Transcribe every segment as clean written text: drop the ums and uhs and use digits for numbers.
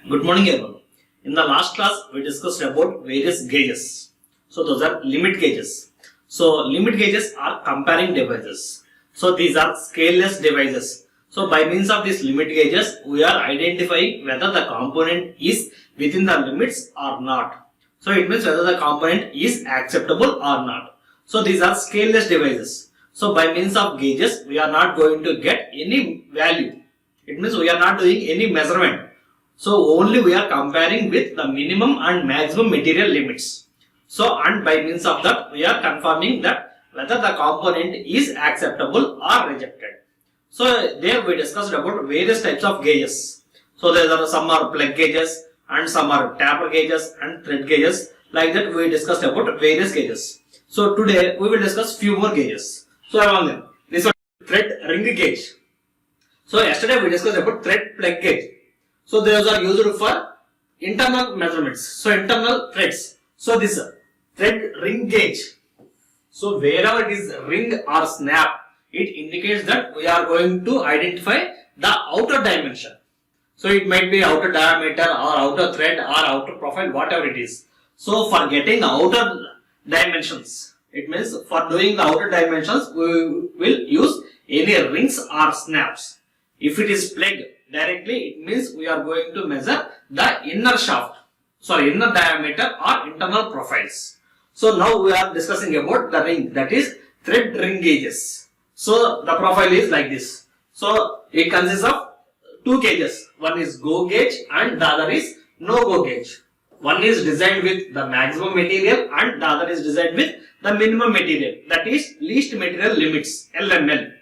Good morning everyone. In the last class we discussed about various gauges. So those are limit gauges. So limit gauges are comparing devices. So these are scaleless devices. So by means of these limit gauges we are identifying whether the component is within the limits or not. So it means whether the component is acceptable or not. So these are scaleless devices. So by means of gauges we are not going to get any value. It means we are not doing any measurement. So only we are comparing with the minimum and maximum material limits. So and by means of that we are confirming that whether the component is acceptable or rejected. So there we discussed about various types of gauges. So there are some are plug gauges and some are taper gauges and thread gauges. Like that we discussed about various gauges. So today we will discuss few more gauges. So among them, this one thread ring gauge. So yesterday we discussed about thread plug gauge. So those are used for internal measurements. So internal threads. So this thread ring gauge. So wherever it is ring or snap, it indicates that we are going to identify the outer dimension. So it might be outer diameter or outer thread or outer profile, whatever it is. So for getting the outer dimensions, it means for doing the outer dimensions, we will use any rings or snaps. If it is plug directly, it means we are going to measure the inner diameter or internal profiles. So now we are discussing about the ring, that is thread ring gauges. So the profile is like this. So it consists of two gauges. One is go gauge and the other is no go gauge. One is designed with the maximum material and the other is designed with the minimum material, that is least material limits, LML.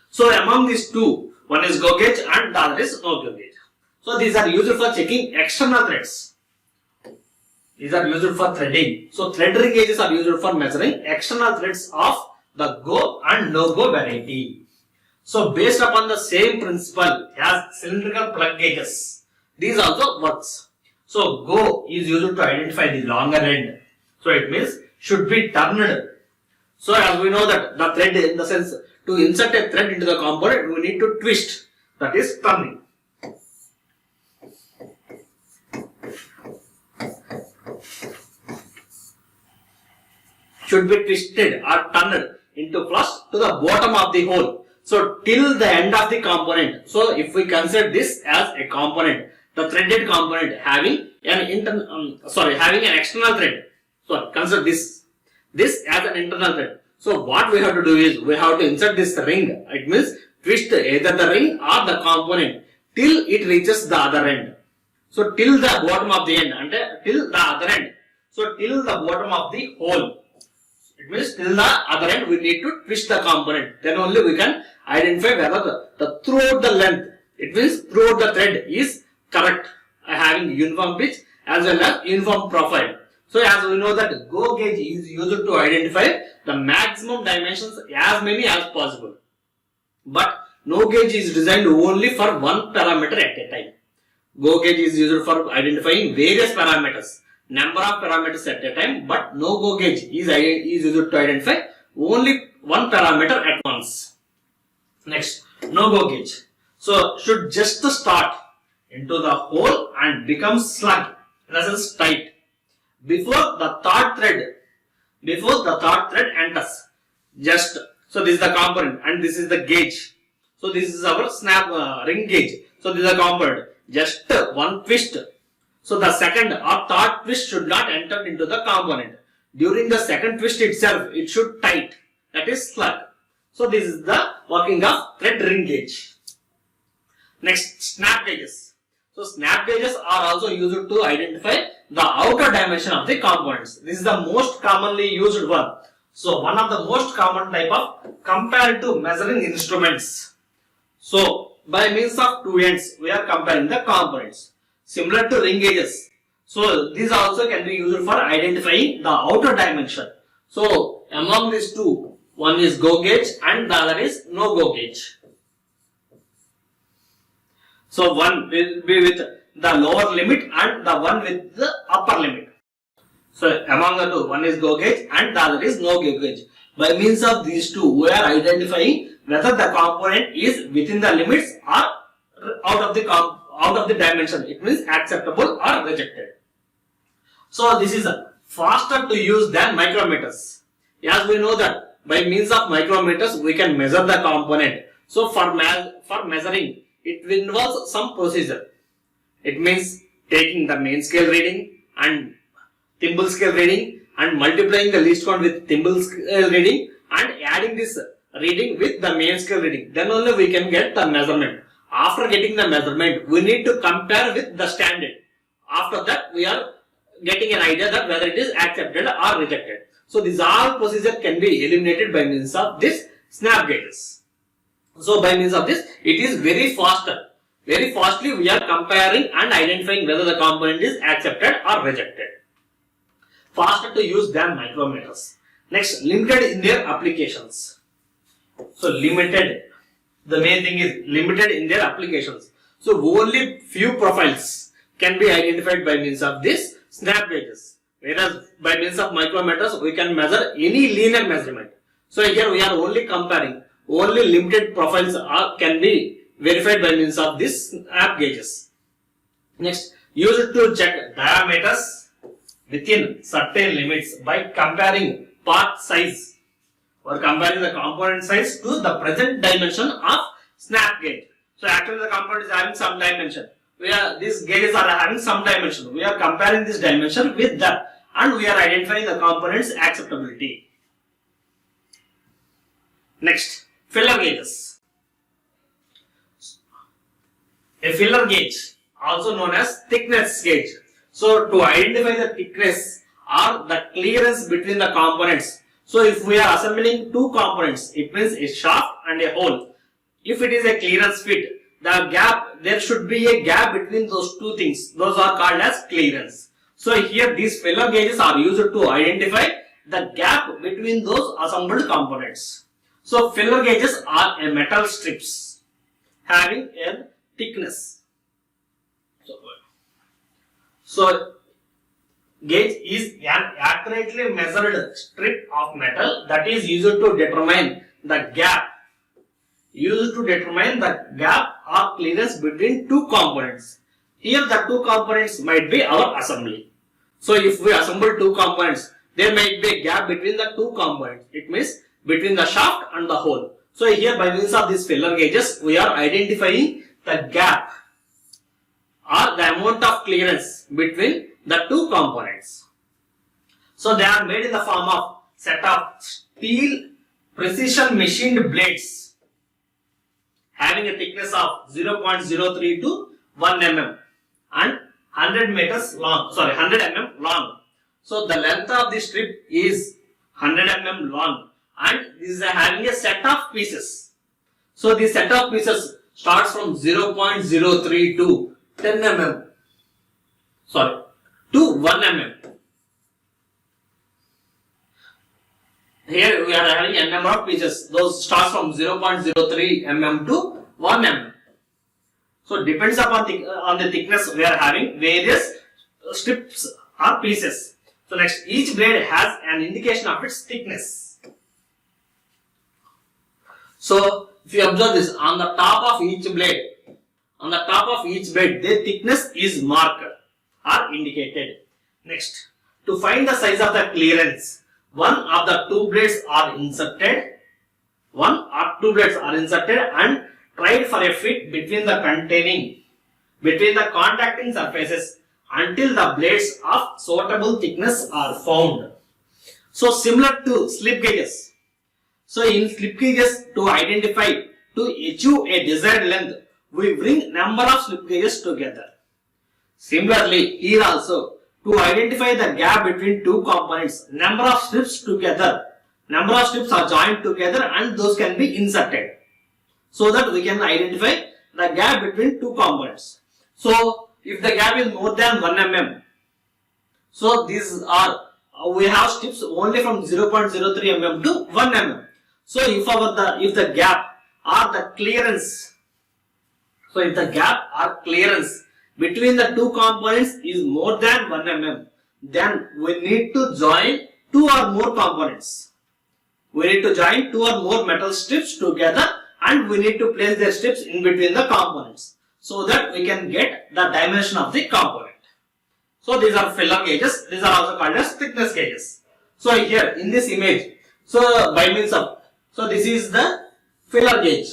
So among these two, one is go gauge and the other is no go gauge. So these are used for checking external threads. These are used for threading. So thread ring gauges are used for measuring external threads of the go and no go variety. So based upon the same principle as cylindrical plug gauges, these also works. So go is used to identify the longer end. So it means should be turned. So as we know that the thread, in the sense to insert a thread into the component, we need to twist, that is turning. Should be twisted or turned into flush to the bottom of the hole. So till the end of the component. So if we consider this as a component, the threaded component having an having an external thread. So consider this as an internal thread. So what we have to do is we have to insert this ring. It means twist either the ring or the component till it reaches the other end. So till the bottom of the end and till the other end. So till the bottom of the hole. It means till the other end we need to twist the component. Then only we can identify whether the throughout the length, it means throughout the thread is correct, having uniform pitch as well as uniform profile. So as we know that go gauge is used to identify the maximum dimensions as many as possible. But no gauge is designed only for one parameter at a time. Go gauge is used for identifying various parameters, number of parameters at a time, but no go gauge is used to identify only one parameter at once. Next, no go gauge. So should just start into the hole and become slug, in a sense tight, before the third thread enters. Just so this is the component and this is the gauge. So this is our snap ring gauge. So this is the component. Just one twist. So the second or third twist should not enter into the component. During the second twist itself, it should tight. That is slug. So this is the working of thread ring gauge. Next, snap gauges. So snap gauges are also used to identify the outer dimension of the components. This is the most commonly used one. So one of the most common type of comparative measuring instruments. So by means of two ends, we are comparing the components. Similar to ring gauges. So these also can be used for identifying the outer dimension. So among these two, one is go gauge and the other is no go gauge. So one will be with the lower limit and the one with the upper limit. So among the two, one is go gauge and the other is no go gauge. By means of these two, we are identifying whether the component is within the limits or out of the out of the dimension. It means acceptable or rejected. So this is faster to use than micrometers. As we know that by means of micrometers we can measure the component. So for measuring it involves some procedure. It means taking the main scale reading and thimble scale reading and multiplying the least count with thimble scale reading and adding this reading with the main scale reading. Then only we can get the measurement. After getting the measurement, we need to compare with the standard. After that, we are getting an idea that whether it is accepted or rejected. So this all procedure can be eliminated by means of this snap gauges. So by means of this, it is very faster. Very fastly we are comparing and identifying whether the component is accepted or rejected. Faster to use than micrometers. Next, limited in their applications. So limited, the main thing is limited in their applications. So only few profiles can be identified by means of this snap gauges. Whereas by means of micrometers we can measure any linear measurement. So here we are only comparing. Only limited profiles can be verified by means of this snap gauges. Next, use it to check diameters within certain limits by comparing part size or comparing the component size to the present dimension of snap gauge. So actually the component is having some dimension. These gauges are having some dimension. We are comparing this dimension with that and we are identifying the component's acceptability. Next, filler gauges. A filler gauge, also known as thickness gauge. So to identify the thickness or the clearance between the components. So if we are assembling two components, it means a shaft and a hole. If it is a clearance fit, the gap, there should be a gap between those two things. Those are called as clearance. So here these filler gauges are used to identify the gap between those assembled components. So filler gauges are a metal strips having a thickness. So gauge is an accurately measured strip of metal that is used to determine the gap. Or clearance between two components. Here the two components might be our assembly. So if we assemble two components, there might be a gap between the two components. It means between the shaft and the hole. So here by means of these filler gauges, we are identifying the gap or the amount of clearance between the two components. So they are made in the form of set of steel precision machined blades having a thickness of 0.03 to 1 mm and 100 mm long. So the length of the strip is 100 mm long and this is having a set of pieces. So the set of pieces starts from 0.03 to 10 mm to 1 mm. Here we are having a number of pieces. Those starts from 0.03 mm to 1 mm. So depends upon on the thickness we are having various strips or pieces. So next, each blade has an indication of its thickness. So if you observe this, on the top of each blade, their thickness is marked or indicated. Next, to find the size of the clearance, one or two blades are inserted and tried for a fit between the contacting surfaces until the blades of suitable thickness are found. So similar to slip gauges. So in slip gauges, to achieve a desired length, we bring number of slip gauges together. Similarly, here also, to identify the gap between two components, number of strips are joined together and those can be inserted so that we can identify the gap between two components. So if the gap is more than 1 mm, so these are we have strips only from 0.03 mm to 1 mm. So if the gap or the clearance, between the two components is more than 1 mm, then we need to join two or more components. We need to join two or more metal strips together and we need to place their strips in between the components. so that we can get the dimension of the component. So these are filler gauges. These are also called as thickness gauges. So here in this image, so by means of, so this is the filler gauge.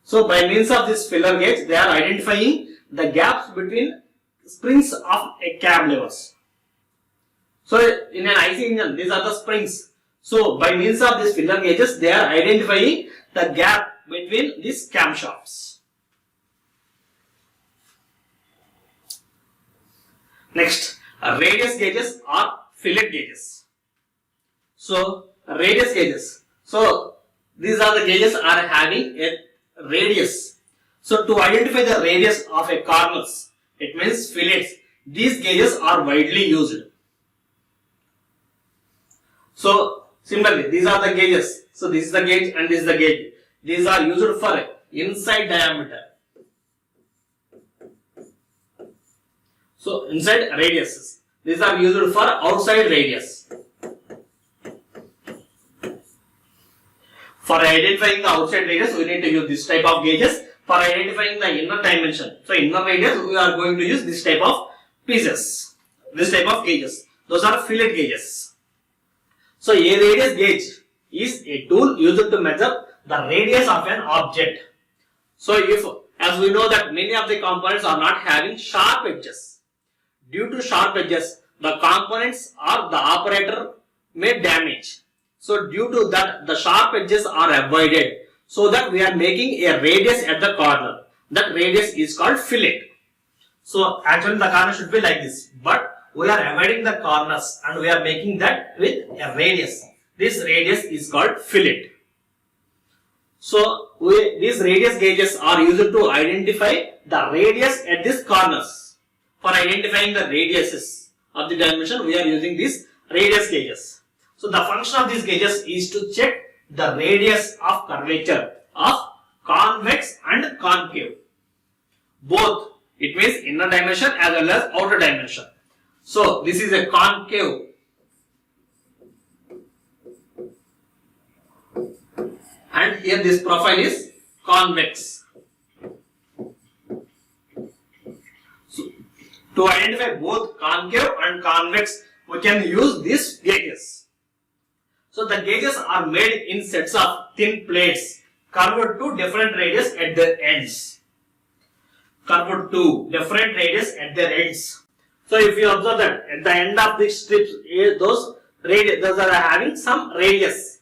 So by means of this filler gauge, they are identifying the gaps between springs of a cab levers. So in an IC engine, these are the springs. So by means of these filler gauges, they are identifying the gap between these camshafts. Next, radius gauges or fillet gauges. So radius gauges. So these are the gauges are having a radius. So to identify the radius of a corners, it means fillets, these gauges are widely used. So similarly, these are the gauges. So this is the gauge and this is the gauge. These are used for inside diameter. So inside radiuses. These are used for outside radius. For identifying the outside radius, we need to use this type of gauges. For identifying the inner dimension, so inner radius, we are going to use this type of pieces, this type of gauges. Those are fillet gauges. So a radius gauge is a tool used to measure the radius of an object. So if, as we know that many of the components are not having sharp edges. Due to sharp edges, the components or the operator may damage. So due to that, the sharp edges are avoided, so that we are making a radius at the corner. That radius is called fillet. So actually the corner should be like this, but we are avoiding the corners and we are making that with a radius. This radius is called fillet. So these radius gauges are used to identify the radius at these corners. For identifying the radiuses of the dimension, we are using these radius gauges. So the function of these gauges is to check the radius of curvature of convex and concave. Both, it means inner dimension as well as outer dimension. So this is a concave and here this profile is convex. So to identify both concave and convex, we can use these gauges. So the gauges are made in sets of thin plates curved to different radius at their ends. Curved to different radius at their ends. So if you observe that at the end of the strips, those are having some radius.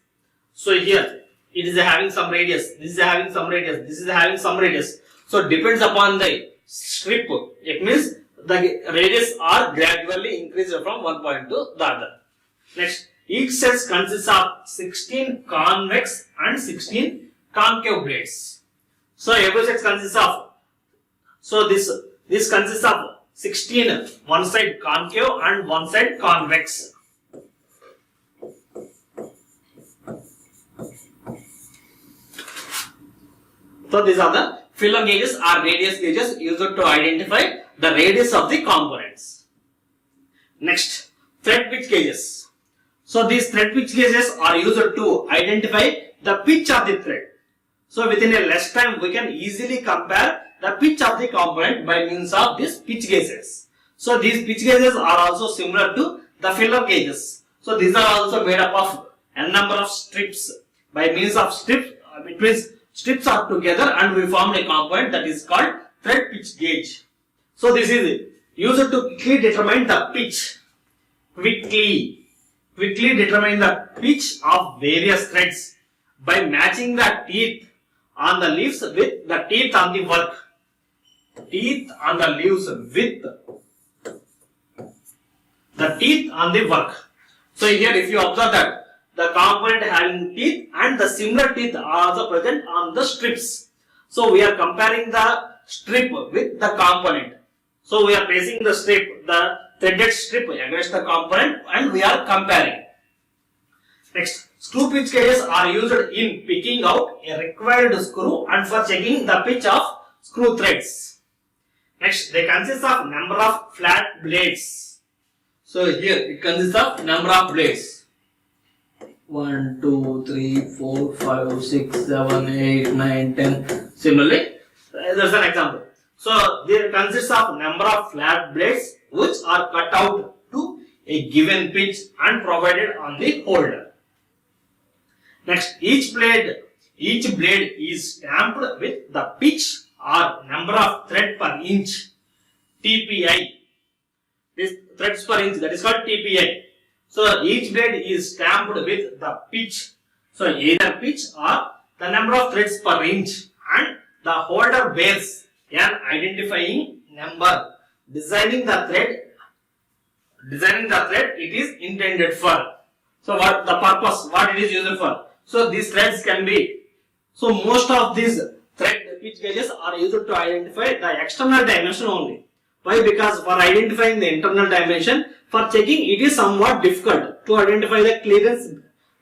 So here it is having some radius, this is having some radius, this is having some radius. So depends upon the strip. It means the radius are gradually increased from one point to the other. Next, each set consists of 16 convex and 16 concave blades. So every set consists of, so this consists of 16, one side concave and one side convex. So these are the filler gauges or radius gauges used to identify the radius of the components. Next, thread pitch gauges. So these thread pitch gauges are used to identify the pitch of the thread. So within a less time, we can easily compare the pitch of the component by means of these pitch gauges. So these pitch gauges are also similar to the filler gauges. So these are also made up of a number of strips. By means of strips, it means strips are together and we form a component that is called thread pitch gauge. So this is used to quickly determine the pitch. Quickly determine the pitch of various threads by matching the teeth on the leaves with the teeth on the work. Teeth on the leaves with the teeth on the work. So here if you observe that the component having teeth and the similar teeth are also present on the strips. So we are comparing the strip with the component. So we are placing the strip, the threaded strip against the component and we are comparing. Next, screw pitch gauges are used in picking out a required screw and for checking the pitch of screw threads. Next, they consist of number of flat blades. So here it consists of number of blades. 1, 2, 3, 4, 5, 6, 7, 8, 9, 10. Similarly, There's an example. So there consists of number of flat blades which are cut out to a given pitch and provided on the holder. Next, each blade is stamped with the pitch or number of thread per inch, TPI. This threads per inch, that is called TPI. So each blade is stamped with the pitch. So either pitch or the number of threads per inch, and the holder bears an identifying number designing the thread it is intended for. So what the purpose, what it is used for. So these threads can be, so most of these thread pitch gauges are used to identify the external dimension only. Why? Because for identifying the internal dimension, for checking it is somewhat difficult to identify the clearance,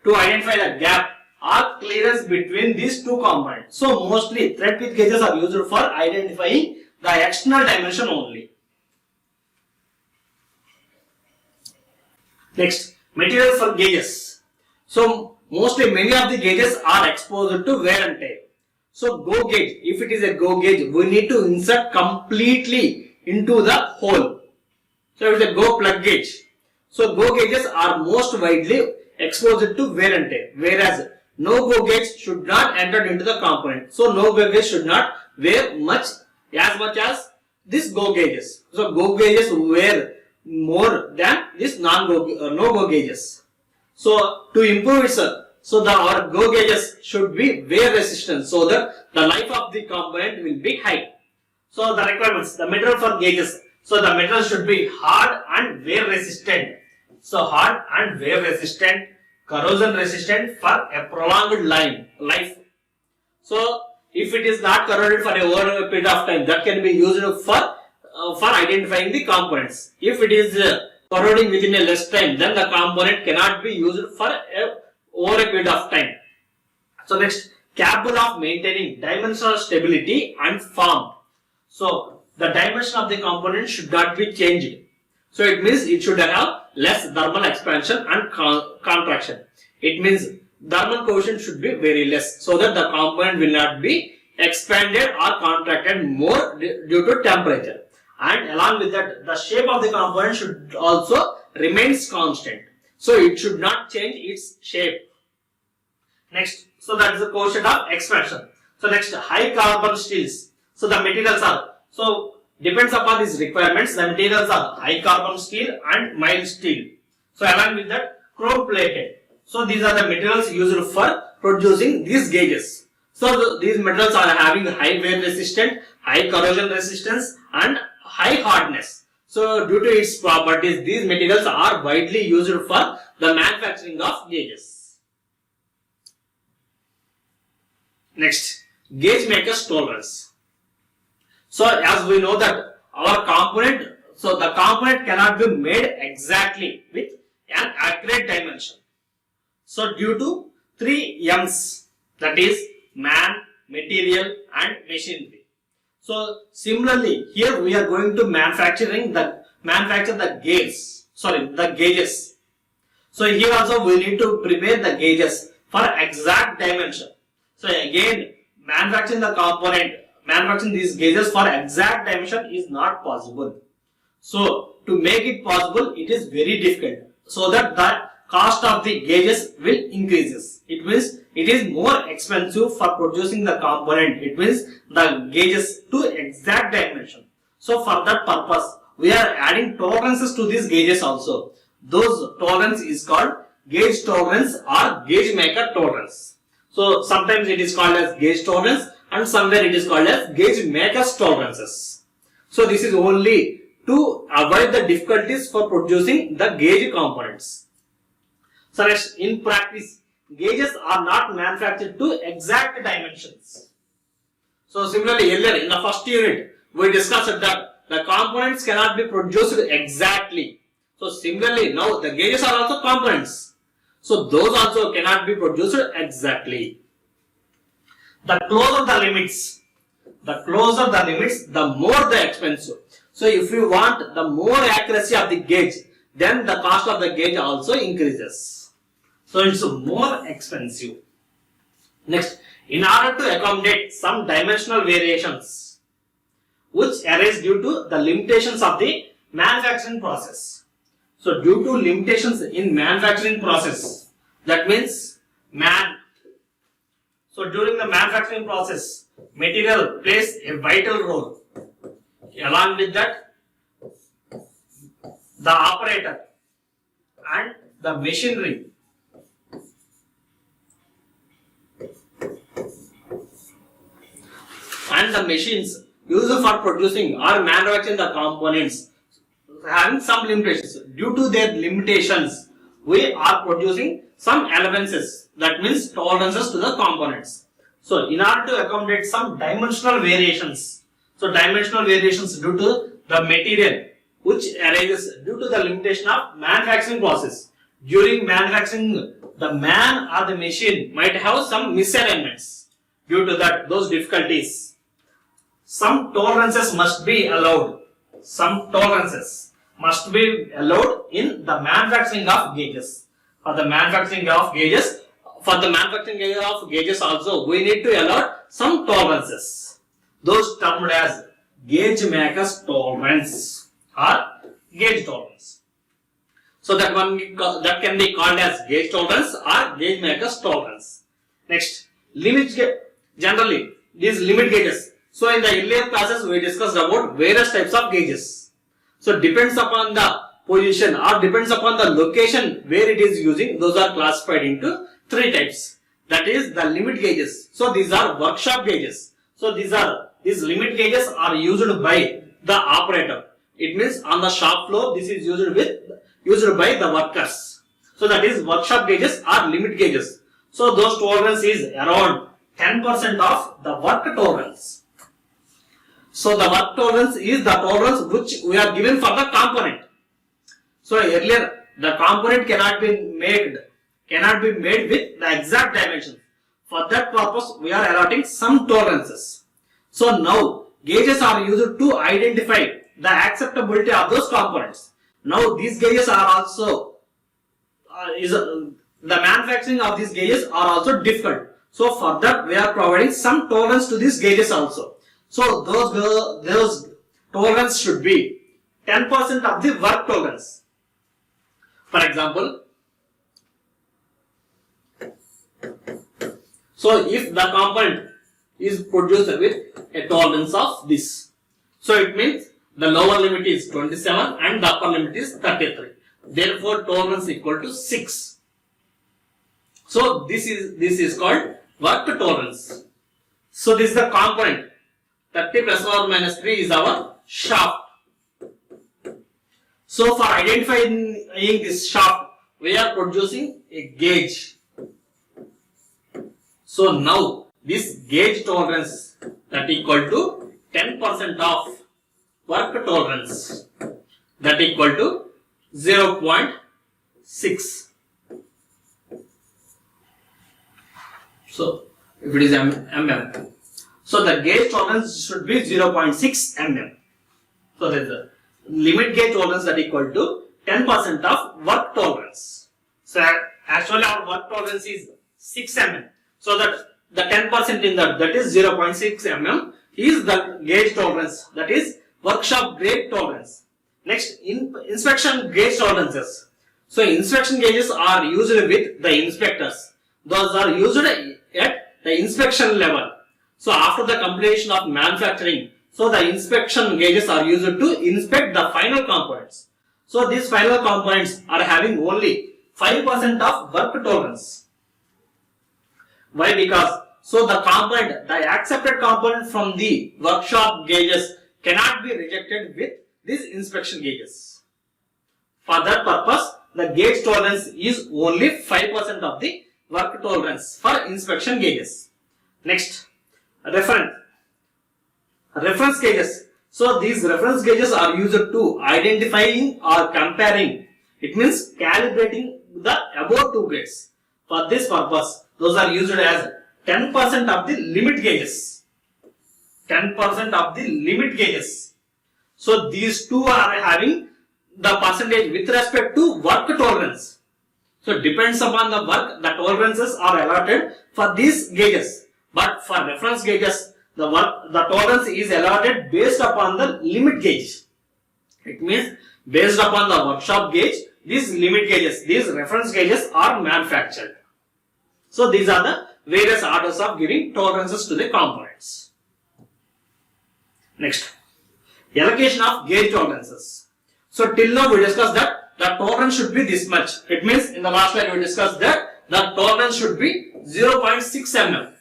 to identify the gap or clearance between these two components. So mostly thread pitch gauges are used for identifying the external dimension only. Next, material for gauges. So mostly many of the gauges are exposed to wear and tear. So go gauge, if it is a go gauge, we need to insert completely into the hole. So it is a go plug gauge. So go gauges are most widely exposed to wear and tear, whereas no go gauge should not enter into the component. So no go gauge should not wear as much as this go gauges. So go gauges wear more than this no go gauges. So to improve it, so our go gauges should be wear resistant, so that the life of the component will be high. So the requirements, the material for gauges. So the material should be hard and wear resistant. So hard and wear resistant, corrosion resistant for a prolonged life. So if it is not corroded for over a period of time, that can be used for identifying the components. If it is corroding within a less time, then the component cannot be used for over a period of time. So next, capable of maintaining dimensional stability and form. So the dimension of the component should not be changed. So it means it should have less thermal expansion and contraction. It means thermal coefficient should be very less, so that the component will not be expanded or contracted more due to temperature. And along with that, the shape of the component should also remains constant. So it should not change its shape. Next, so that is the coefficient of expansion. So next, high carbon steels. So the materials are, so depends upon these requirements, the materials are high carbon steel and mild steel. So along with that, chrome plated. So these are the materials used for producing these gauges. So these materials are having high wear resistant, high corrosion resistance and high hardness. So due to its properties, these materials are widely used for the manufacturing of gauges. Next, gauge maker's tolerance. So as we know that our component, so the component cannot be made exactly with an accurate dimension. So due to 3 M's, that is man, material and machinery. So similarly, here we are going to manufacture the gauges. So here also we need to prepare the gauges for exact dimension. So again, manufacturing these gauges for exact dimension is not possible. So to make it possible, it is very difficult. So that the cost of the gauges will increases. It means it is more expensive for producing the component. It means the gauges to exact dimension. So for that purpose, we are adding tolerances to these gauges also. Those tolerance is called gauge tolerance or gauge maker tolerance. So sometimes it is called as gauge tolerance and somewhere it is called as gauge maker's tolerances. So this is only to avoid the difficulties for producing the gauge components. So next, in practice, gauges are not manufactured to exact dimensions. So similarly, earlier in the first unit, we discussed that the components cannot be produced exactly. So similarly, now the gauges are also components. So those also cannot be produced exactly. The closer the limits, the more the expensive. So if you want the more accuracy of the gauge, then the cost of the gauge also increases. So it's more expensive. Next, in order to accommodate some dimensional variations which arise due to the limitations of the manufacturing process. So due to limitations in manufacturing process, that means so during the manufacturing process, material plays a vital role. Along with that, the operator and the machinery and the machines used for producing or manufacturing the components having some limitations. Due to their limitations, we are producing some allowances, that means tolerances to the components. So in order to accommodate some dimensional variations, so dimensional variations due to the material which arises due to the limitation of manufacturing process. During manufacturing, the man or the machine might have some misalignments. Due to that, those difficulties, some tolerances must be allowed. Some tolerances must be allowed in the manufacturing of gauges. For the manufacturing of gauges, also, we need to allow some tolerances. Those termed as gauge maker's tolerance or gauge tolerance. So that can be called as gauge tolerance or gauge maker's tolerance. Next, limit gauge. Generally, these limit gauges. So in the earlier classes, we discussed about various types of gauges. So depends upon the position or depends upon the location where it is using. Those are classified into three types. That is the limit gauges. So these are workshop gauges. So these limit gauges are used by the operator. It means on the shop floor, this is used by the workers. So that is workshop gauges or limit gauges. So those tolerance is around 10% of the work tolerance. So the work tolerance is the tolerance which we are given for the component. So earlier the component cannot be made with the exact dimensions. For that purpose, we are allotting some tolerances. So now gauges are used to identify the acceptability of those components. Now these gauges are also the manufacturing of these gauges are also difficult. So for that, we are providing some tolerance to these gauges also. So those tolerance should be 10% of the work tolerance. For example, so if the component is produced with a tolerance of this, so it means the lower limit is 27 and the upper limit is 33. Therefore, tolerance equal to 6. So this is called work tolerance. So this is the component. 30 plus or minus 3 is our shaft. So for identifying this shaft, we are producing a gauge. So now this gauge tolerance that equal to 10% of work tolerance, that equal to 0.6. So if it is mm, so the gauge tolerance should be 0.6 mm. So there is a limit gauge tolerance that equal to 10% of work tolerance. So actually our work tolerance is 6 mm. So that the 10% in that is 0.6 mm is the gauge tolerance, that is workshop grade tolerance. Next, inspection gauge tolerances. So inspection gauges are used with the inspectors. Those are used at the inspection level. So after the completion of manufacturing, so the inspection gauges are used to inspect the final components. So these final components are having only 5% of work tolerance. Why? Because so the accepted component from the workshop gauges cannot be rejected with these inspection gauges. For that purpose, the gauge tolerance is only 5% of the work tolerance for inspection gauges. Next, reference gauges. So these reference gauges are used to identifying or comparing. It means calibrating the above two grades. For this purpose, those are used as 10% of the limit gauges. 10% of the limit gauges. So these two are having the percentage with respect to work tolerance. So depends upon the work, the tolerances are allotted for these gauges. But for reference gauges, the tolerance is allotted based upon the limit gauge. It means based upon the workshop gauge, these limit gauges, these reference gauges are manufactured. So these are the various orders of giving tolerances to the components. Next, allocation of gauge tolerances. So till now we discussed that the tolerance should be this much. It means in the last slide we discussed that the tolerance should be 0.6 mm.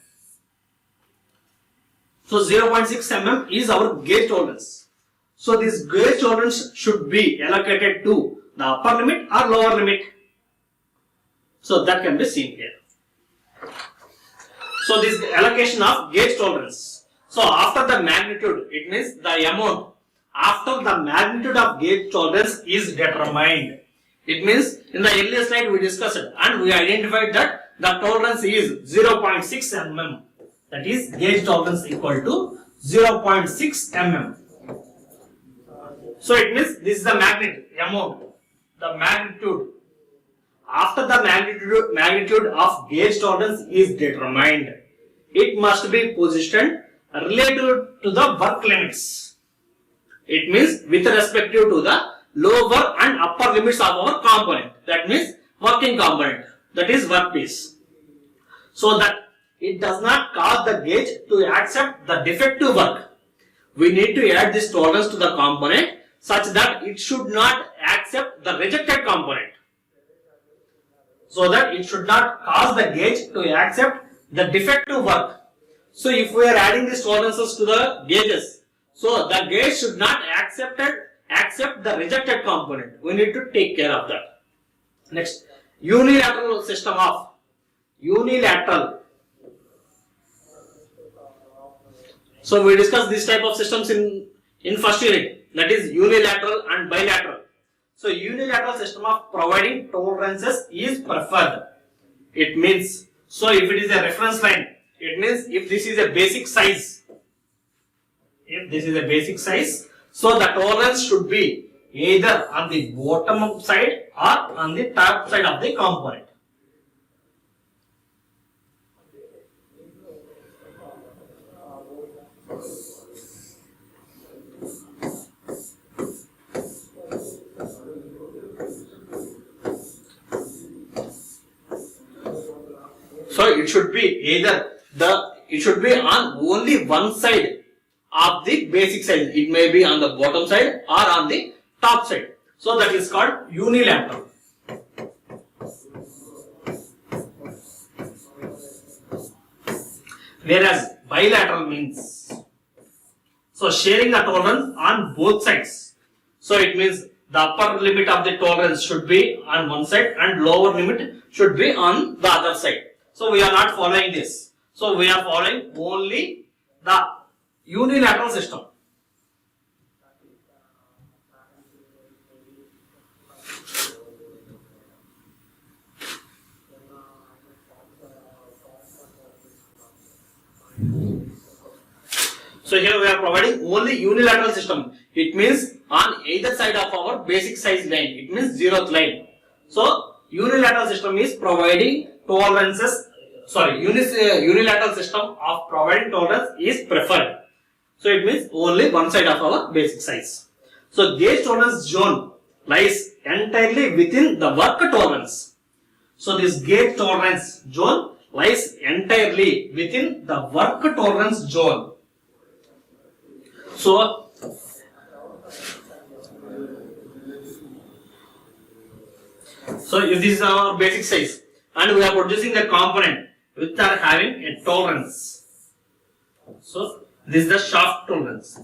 So 0.6 mm is our gauge tolerance. So this gauge tolerance should be allocated to the upper limit or lower limit. So that can be seen here. So this allocation of gauge tolerance. So after the magnitude, it means the amount after the magnitude of gauge tolerance is determined. It means in the earlier slide we discussed it and we identified that the tolerance is 0.6 mm. That is gauge tolerance equal to 0.6 mm. So it means this is the amount, the magnitude. After the magnitude of gauge tolerance is determined, it must be positioned relative to the work limits. It means with respect to the lower and upper limits of our component. That means working component, that is workpiece. So that it does not cause the gauge to accept the defective work. We need to add this tolerance to the component such that it should not accept the rejected component. So that it should not cause the gauge to accept the defective work. So if we are adding these tolerances to the gauges, so the gauge should not accept the rejected component. We need to take care of that. Next, unilateral system of unilateral. So we discussed this type of systems in first unit, that is unilateral and bilateral. So unilateral system of providing tolerances is preferred. It means, so if it is a reference line, it means if this is a basic size, so the tolerance should be either on the bottom side or on the top side of the component. So it should be it should be on only one side of the basic size. It may be on the bottom side or on the top side. So that is called unilateral. Whereas bilateral means, so sharing the tolerance on both sides. So it means the upper limit of the tolerance should be on one side and lower limit should be on the other side. So we are not following this. So we are following only the unilateral system. So here we are providing only unilateral system. It means on either side of our basic size line. It means zeroth line. So unilateral system is providing tolerances. Unilateral system of providing tolerance is preferred. So it means only one side of our basic size. So gauge tolerance zone lies entirely within the work tolerance. So this gauge tolerance zone lies entirely within the work tolerance zone. So if this is our basic size and we are producing the component which are having a tolerance. So this is the shaft tolerance.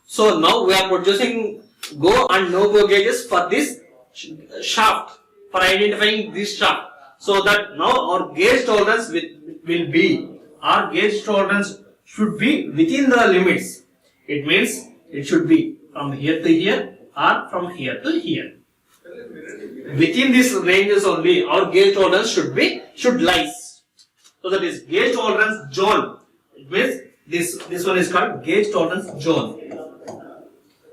So now we are producing go and no go gauges for this shaft, for identifying this shaft. So that now our gauge tolerance will be, our gauge tolerance should be within the limits. It means it should be from here to here or from here to here. Within these ranges only our gauge tolerance should lies. So that is gauge tolerance zone. It means this one is called gauge tolerance zone.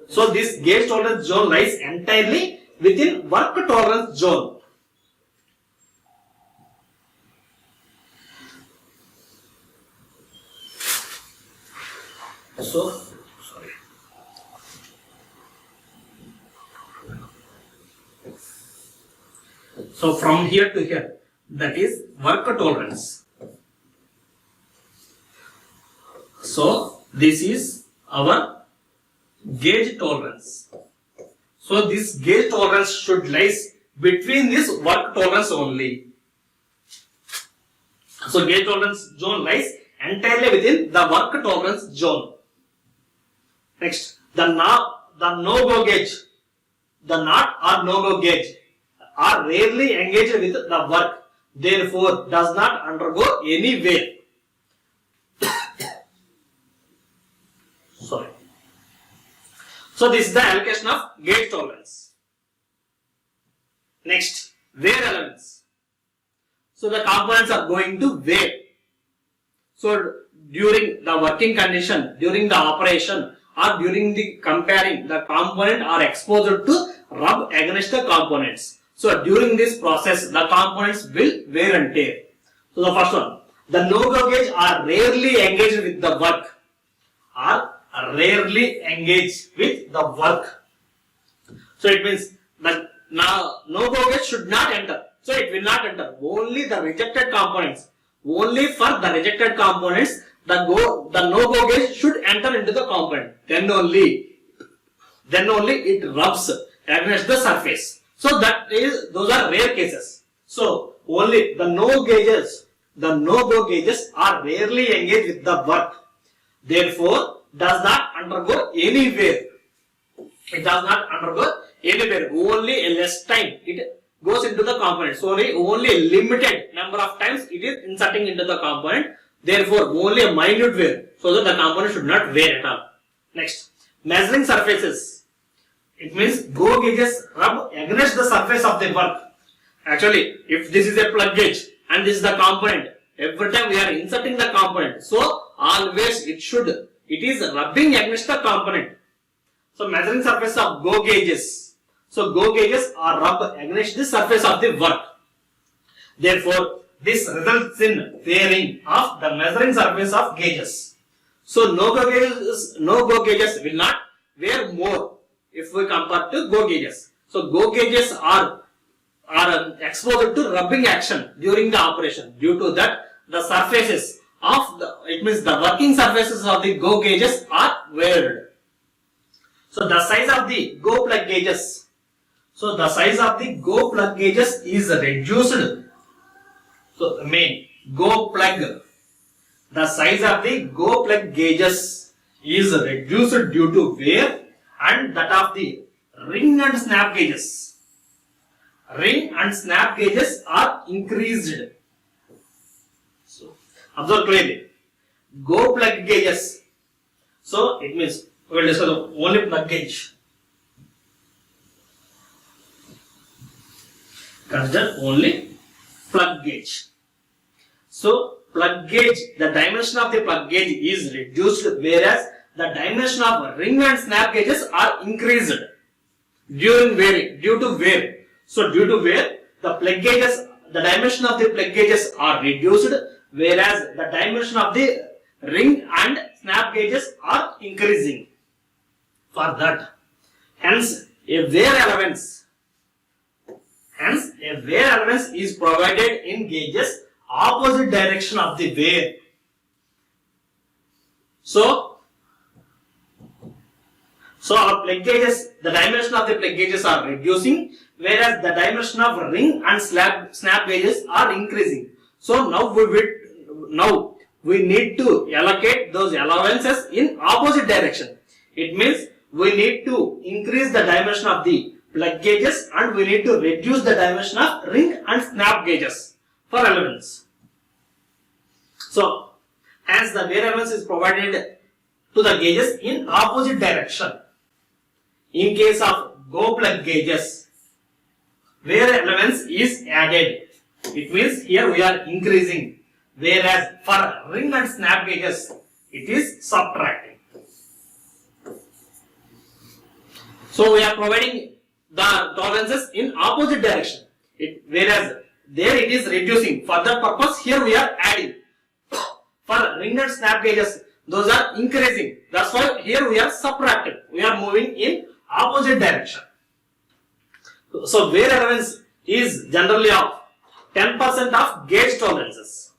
So this gauge tolerance zone lies entirely within work tolerance zone. So, sorry. So from here to here, that is work tolerance. So this is our gauge tolerance. So this gauge tolerance should lies between this work tolerance only. So gauge tolerance zone lies entirely within the work tolerance zone. Next, the no-go gauge, the not or no-go gauge are rarely engaged with the work, therefore does not undergo any wear. Sorry. So this is the allocation of gauge tolerance. Next, wear elements. So the components are going to wear. So during the working condition, during the operation, or during the comparing, the component are exposed to rub against the components. So during this process, the components will wear and tear. So the first one, the no-go gauge are rarely engaged with the work. So it means that now no-go gauge should not enter. So it will not enter. Only the rejected components. Only for the rejected components, the no-go gauge should enter into the component. Then only it rubs against the surface. So those are rare cases. So only the no-go gauges are rarely engaged with the work. Therefore, does not undergo any wear. It does not undergo any wear. Only a less time it goes into the component. Sorry, only a limited number of times it is inserting into the component. Therefore, only a minute wear, so that the component should not wear at all. Next, measuring surfaces. It means go gauges rub against the surface of the work. Actually, if this is a plug gauge and this is the component, every time we are inserting the component, so always it is rubbing against the component. So measuring surface of go gauges. So go gauges are rubbed against the surface of the work. Therefore, this results in wearing of the measuring surface of gauges. So no go gauges will not wear more if we compare to go gauges. So go gauges are exposed to rubbing action during the operation. Due to that, the surfaces of the working surfaces of the go gauges are weared. So the size of the go plug gauges. So the size of the go plug gauges is reduced. So go plug. The size of the go plug gauges is reduced due to wear, and that of the ring and snap gauges. Ring and snap gauges are increased. So observe clearly. Go plug gauges. So it means we will discuss only plug gauge. Consider only plug gauge. So plug gauge, the dimension of the plug gauge is reduced, whereas the dimension of ring and snap gauges are increased during wearing, due to wear. So due to wear, the plug gauges, the dimension of the plug gauges are reduced, whereas the dimension of the ring and snap gauges are increasing. For that, hence a wear allowance is provided in gauges opposite direction of the wear. So our plug gauges, the dimension of the plug gauges are reducing, whereas the dimension of ring and snap gauges are increasing. So now we need to allocate those allowances in opposite direction. It means we need to increase the dimension of the plug gauges and we need to reduce the dimension of ring and snap gauges for allowance. So hence the wear allowance is provided to the gauges in opposite direction. In case of go plug gauges, wear allowance is added. It means here we are increasing, whereas for ring and snap gauges it is subtracting. So we are providing the tolerances in opposite direction. Whereas there it is reducing. For that purpose, here we are adding. For ring and snap gauges, those are increasing. That's why here we are subtracting. We are moving in opposite direction. So wear allowance is generally of 10% of gauge tolerances.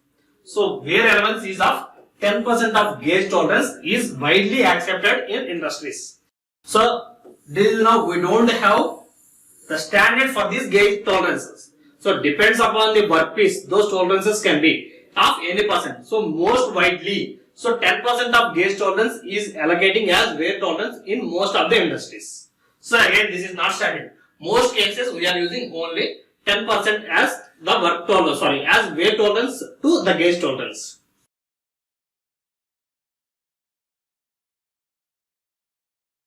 So wear allowance is of 10% of gauge tolerance is widely accepted in industries. So this is now we don't have the standard for these gauge tolerances. So depends upon the workpiece, those tolerances can be of any percent. So most widely, so 10% of gauge tolerance is allocating as wear tolerance in most of the industries. So again, this is not standard. Most cases we are using only 10% as the work tolerance, as wear tolerance to the gauge tolerance.